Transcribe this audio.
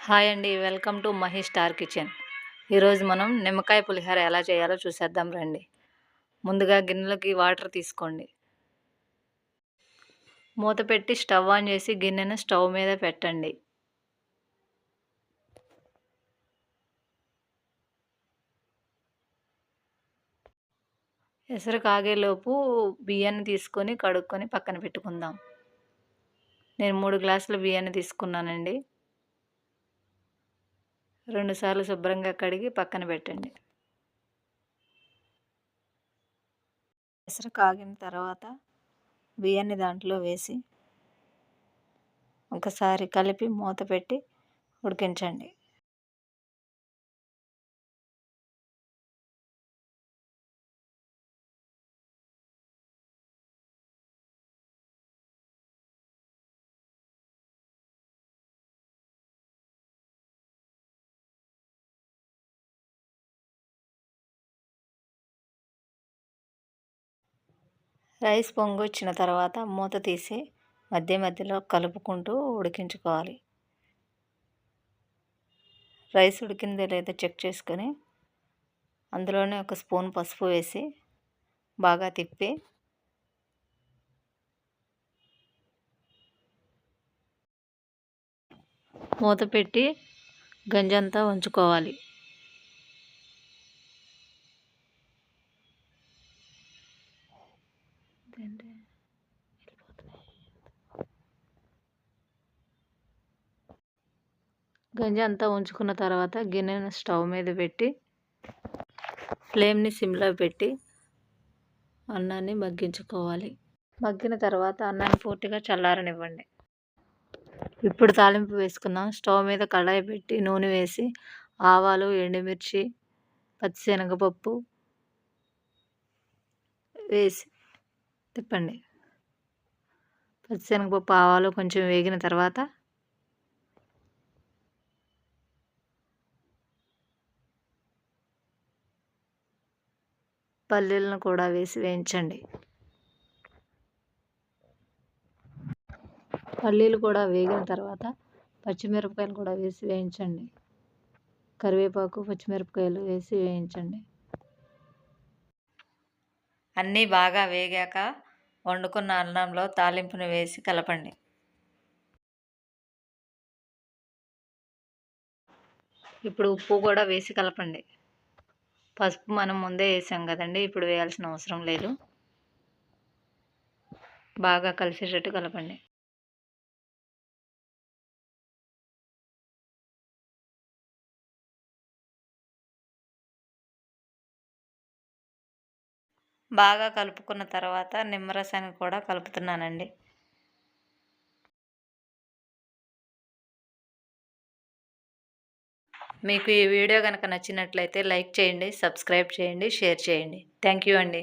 Hi అండి. Welcome to Mahi star kitchen. ఈరోజు మనం నిమ్మకాయ పులిహోర ఎలా చేయాలో చూసేద్దాం రండి. ముందుగా గిన్నెలకి వాటర్ తీసుకోండి. మూత పెట్టి స్టవ్ ఆన్ చేసి గిన్నెను స్టవ్ మీద పెట్టండి. ఎసరు కాగేలోపు బియ్యాన్ని తీసుకొని కడుక్కొని పక్కన పెట్టుకుందాం. నేను 3 గ్లాసుల బియ్యాన్ని తీసుకున్నానండి. 2 సార్లు శుభ్రంగా కడిగి పక్కన పెట్టండి. ఎసరు కాగిన తర్వాత బియ్యాన్ని దాంట్లో వేసి ఒకసారి కలిపి మూత పెట్టి ఉడికించండి. రైస్ పొంగొచ్చిన తర్వాత మూత తీసి మధ్య మధ్యలో కలుపుకుంటూ ఉడికించుకోవాలి. రైస్ ఉడికిందో లేదో చెక్ చేసుకొని అందులోనే ఒక స్పూన్ పసుపు వేసి బాగా తిప్పి మూత పెట్టి గంజంతా ఉంచుకోవాలి. గంజి అంతా ఉంచుకున్న తర్వాత గిన్నెను స్టవ్ మీద పెట్టి ఫ్లేమ్ని సిమ్లో పెట్టి అన్నాన్ని మగ్గించుకోవాలి. మగ్గిన తర్వాత అన్నాన్ని పూర్తిగా చల్లారనివ్వండి. ఇప్పుడు తాలింపు వేసుకుందాం. స్టవ్ మీద కడాయి పెట్టి నూనె వేసి ఆవాలు, ఎండుమిర్చి, పచ్చిశనగపప్పు వేసి తిప్పండి. పచ్చిశనగపప్పు, ఆవాలు కొంచెం వేగిన తర్వాత పల్లీలను కూడా వేసి వేయించండి. పల్లీలు కూడా వేగిన తర్వాత పచ్చిమిరపకాయలు కూడా వేసి వేయించండి. కరివేపాకు, పచ్చిమిరపకాయలు వేసి వేయించండి. అన్నీ బాగా వేగాక వండుకున్న అన్నంలో తాలింపును వేసి కలపండి. ఇప్పుడు ఉప్పు కూడా వేసి కలపండి. పసుపు మనం ముందే వేసాం కదండి, ఇప్పుడు వేయాల్సిన అవసరం లేదు. బాగా కలిసేటట్టు కలపండి. బాగా కలుపుకున్న తర్వాత నిమ్మరసాన్ని కూడా కలుపుతున్నానండి. మీకు ఈ వీడియో కనుక నచ్చినట్లయితే లైక్ చేయండి, సబ్స్క్రైబ్ చేయండి, షేర్ చేయండి. థ్యాంక్ యూ అండి.